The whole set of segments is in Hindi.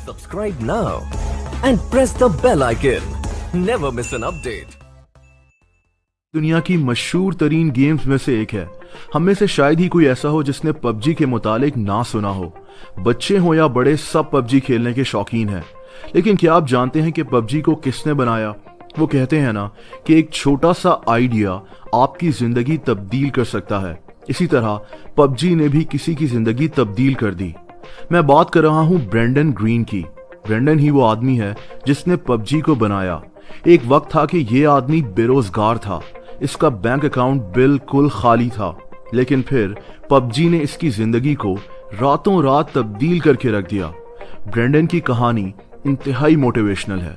Subscribe now and press the bell icon. Never miss an update. दुनिया की मशहूर तरीन गेम्स में से एक है। हम में से शायद ही कोई ऐसा हो जिसने पबजी के मुतालिक ना सुना हो। बच्चे हो या बड़े, सब पबजी खेलने के शौकीन हैं। लेकिन क्या आप जानते हैं कि पबजी को किसने बनाया? वो कहते हैं ना कि एक छोटा सा आइडिया आपकी जिंदगी तब्दील कर सकता है। इसी तरह पबजी ने भी किसी की जिंदगी तब्दील कर दी। मैं बात कर रहा हूं ब्रेंडन ग्रीन की। ब्रेंडन ही वो आदमी है जिसने पबजी को बनाया। एक वक्त था कि ये आदमी बेरोजगार था, इसका बैंक अकाउंट बिल्कुल खाली था, लेकिन फिर पबजी ने इसकी जिंदगी को रातों रात तब्दील करके रख दिया। ब्रेंडन की कहानी इंतहाई मोटिवेशनल है।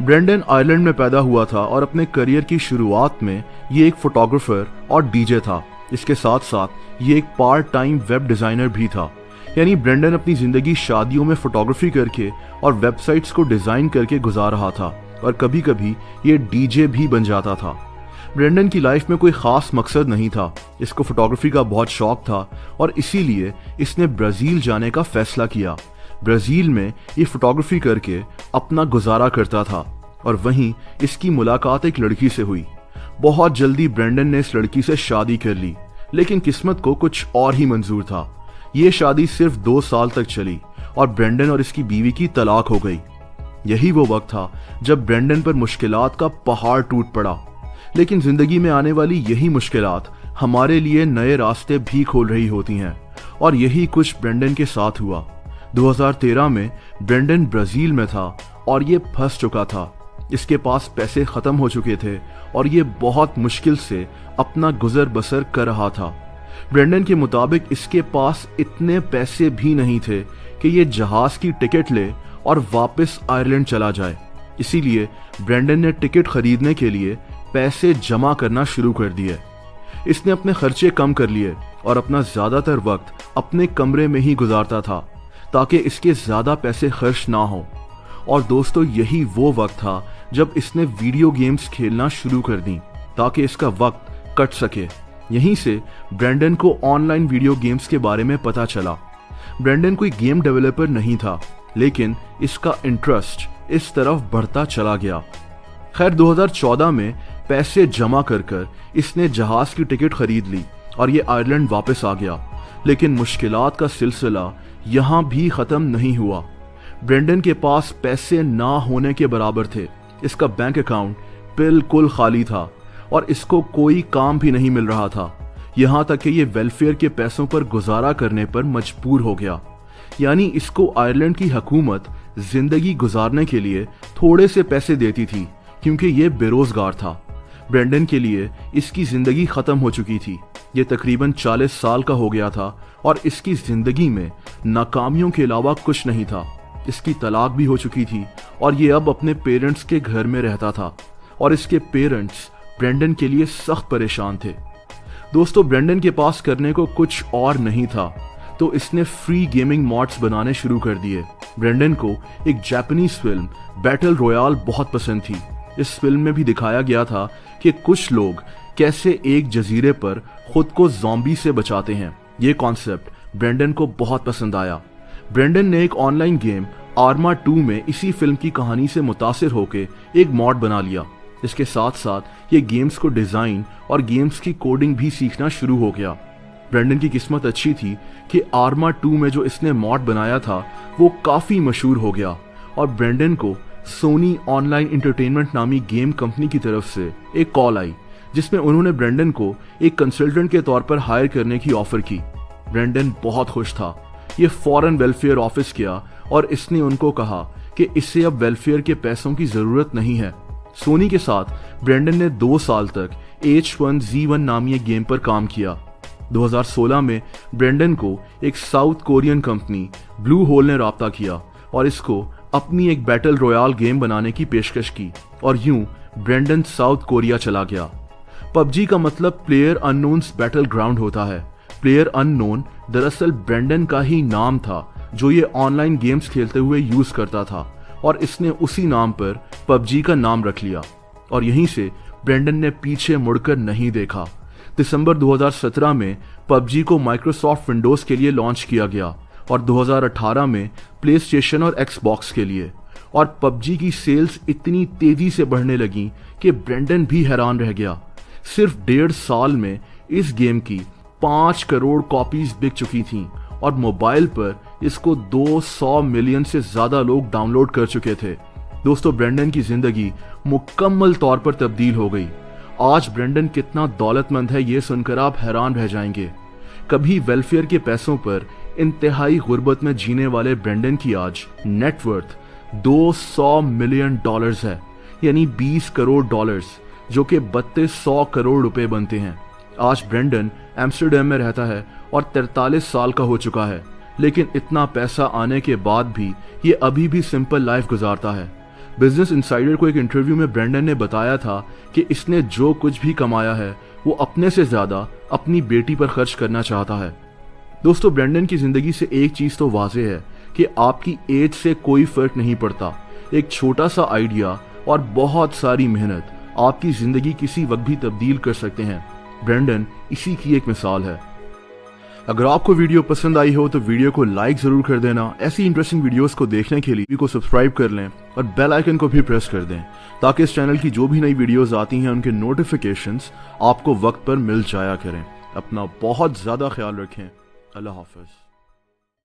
ब्रेंडन आयरलैंड में पैदा हुआ था और अपने करियर की शुरुआत में ये एक फोटोग्राफर और डीजे था। इसके साथ साथ ये एक पार्ट टाइम वेब डिजाइनर भी था। यानी ब्रेंडन अपनी जिंदगी शादियों में फोटोग्राफी करके और वेबसाइट्स को डिजाइन करके गुजार रहा था, और कभी कभी ये डीजे भी बन जाता था। ब्रेंडन की लाइफ में कोई खास मकसद नहीं था, इसको फोटोग्राफी का बहुत शौक था और इसीलिए इसने ब्राजील जाने का फैसला किया। ब्राजील में ये फोटोग्राफी करके अपना गुजारा करता था और वहीं इसकी मुलाकात एक लड़की से हुई। बहुत जल्दी ब्रेंडन ने इस लड़की से शादी कर ली, लेकिन किस्मत को कुछ और ही मंजूर था। ये शादी सिर्फ 2 साल तक चली और ब्रेंडन और इसकी बीवी की तलाक हो गई। यही वो वक्त था जब ब्रेंडन पर मुश्किलात का पहाड़ टूट पड़ा। लेकिन जिंदगी में आने वाली यही मुश्किलात हमारे लिए नए रास्ते भी खोल रही होती हैं, और यही कुछ ब्रेंडन के साथ हुआ। 2013 में ब्रेंडन ब्राजील में था और ये फंस चुका था। इसके पास पैसे खत्म हो चुके थे और ये बहुत मुश्किल से अपना गुजर बसर कर रहा था। ब्रेंडन के मुताबिक इसके पास इतने पैसे भी नहीं थे कि ये जहाज की टिकट ले और वापस आयरलैंड चला जाए। इसीलिए ब्रेंडन ने टिकट खरीदने के लिए पैसे जमा करना शुरू कर दिए। इसने अपने खर्चे कम कर लिए और अपना ज्यादातर वक्त अपने कमरे में ही गुजारता था ताकि इसके ज्यादा पैसे खर्च ना हो। और दोस्तों, यही वो वक्त था जब इसने वीडियो गेम्स खेलना शुरू कर दी ताकि इसका वक्त कट सके। यहीं से ब्रेंडन को ऑनलाइन वीडियो गेम्स के बारे में पता चला। ब्रेंडन कोई गेम डेवलपर नहीं था, लेकिन इसका इंटरेस्ट इस तरफ बढ़ता चला गया। खैर, 2014 में पैसे जमा कर इसने जहाज की टिकट खरीद ली और ये आयरलैंड वापस आ गया। लेकिन मुश्किलात का सिलसिला यहां भी खत्म नहीं हुआ। ब्रेंडन के पास पैसे ना होने के बराबर थे। इसका बैंक अकाउंट बिल्कुल खाली था और इसको कोई काम भी नहीं मिल रहा था। यहां तक कि ये वेलफेयर के पैसों पर गुजारा करने पर मजबूर हो गया। यानी इसको आयरलैंड की हुकूमत जिंदगी गुजारने के लिए थोड़े से पैसे देती थी, क्योंकि ये बेरोजगार था। ब्रेंडन के लिए इसकी जिंदगी खत्म हो चुकी थी। ये तकरीबन 40 साल का हो गया था और इसकी जिंदगी में नाकामियों के अलावा कुछ नहीं था। इसकी तलाक भी हो चुकी थी और ये अब अपने पेरेंट्स के घर में रहता था, और इसके पेरेंट्स ब्रेंडन के लिए सख्त परेशान थे। दोस्तों, ब्रेंडन के पास करने को कुछ और नहीं था, तो इसने फ्री गेमिंग मॉड्स बनाने शुरू कर दिए। ब्रेंडन को एक जापानीज फिल्म बैटल रॉयल बहुत पसंद थी। इस फिल्म में भी दिखाया गया था कि कुछ लोग कैसे एक जजीरे पर खुद को ज़ॉम्बी से बचाते हैं। ये कॉन्सेप्ट ब्रेंडन को बहुत पसंद आया। ब्रेंडन ने एक ऑनलाइन गेम आर्मा 2 में इसी फिल्म की कहानी से मुतासिर होकर एक मॉड बना लिया। इसके साथ साथ ये गेम्स को डिजाइन और गेम्स की कोडिंग भी सीखना शुरू हो गया। ब्रेंडन की किस्मत अच्छी थी कि आर्मा 2 में जो इसने मॉड बनाया था वो काफी मशहूर हो गया, और ब्रेंडन को सोनी ऑनलाइन एंटरटेनमेंट नामी गेम कंपनी की तरफ से एक कॉल आई, जिसमें उन्होंने ब्रेंडन को एक कंसल्टेंट के तौर पर हायर करने की ऑफर की। ब्रेंडन बहुत खुश था। ये फौरन वेलफेयर ऑफिस गया और इसने उनको कहा कि इससे अब वेलफेयर के पैसों की जरूरत नहीं है। सोनी के साथ ब्रेंडन ने 2 साल तक H1Z1 नामी एक गेम पर काम किया। 2016 में ब्रेंडन को एक South Korean company Blue Hole ने राब्ता किया और इसको अपनी एक बैटल रॉयल गेम बनाने की पेशकश की, और यूं ब्रेंडन साउथ कोरिया चला गया। पबजी का मतलब प्लेयर अननोन्स बैटल ग्राउंड होता है। प्लेयर अननोन दरअसल ब्रेंडन का ही नाम था जो ये ऑनलाइन गेम्स खेलते हुए यूज करता था, और इसने उसी नाम पर पबजी का नाम रख लिया, और यहीं से ब्रेंडन ने पीछे मुड़कर नहीं देखा। दिसंबर 2017 में पबजी को माइक्रोसॉफ्ट विंडोज के लिए लॉन्च किया गया और 2018 में प्ले स्टेशन और एक्सबॉक्स के लिए। और पबजी की सेल्स इतनी तेजी से बढ़ने लगी कि ब्रेंडन भी हैरान रह गया। सिर्फ 1.5 साल में इस गेम की 5 करोड़ कॉपीज बिक चुकी थीं और मोबाइल पर इसको 200 मिलियन से ज्यादा लोग डाउनलोड कर चुके थे। दोस्तों, ब्रेंडन की जिंदगी मुकम्मल तौर पर तब्दील हो गई। आज ब्रेंडन कितना दौलतमंद है ये सुनकर आप हैरान रह जाएंगे। कभी वेलफेयर के पैसों पर इंतहाई गुर्बत में जीने वाले ब्रेंडन की आज नेटवर्थ $200 मिलियन है, यानी 20 करोड़ डॉलर्स, जो कि 3200 करोड़ रुपए बनते हैं। आज ब्रेंडन एम्स्टर्डम में रहता है और 43 साल का हो चुका है, लेकिन इतना पैसा आने के बाद भी ये अभी भी सिंपल लाइफ गुजारता है। बिजनेस इनसाइडर को एक इंटरव्यू में ब्रेंडन ने बताया था कि इसने जो कुछ भी कमाया है वो अपने से ज्यादा अपनी बेटी पर खर्च करना चाहता है। दोस्तों, ब्रेंडन की जिंदगी से एक चीज तो वाज़ेह है कि आपकी एज से कोई फर्क नहीं पड़ता। एक छोटा सा आइडिया और बहुत सारी मेहनत आपकी जिंदगी किसी वक्त भी तब्दील कर सकते हैं। ब्रेंडन इसी की एक मिसाल है। अगर आपको वीडियो पसंद आई हो तो वीडियो को लाइक जरूर कर देना। ऐसी इंटरेस्टिंग वीडियोस को देखने के लिए को सब्सक्राइब कर लें और बेल आइकन को भी प्रेस कर दें, ताकि इस चैनल की जो भी नई वीडियोस आती हैं उनके नोटिफिकेशंस आपको वक्त पर मिल जाया करें। अपना बहुत ज्यादा ख्याल रखें। अल्लाह हाफिज।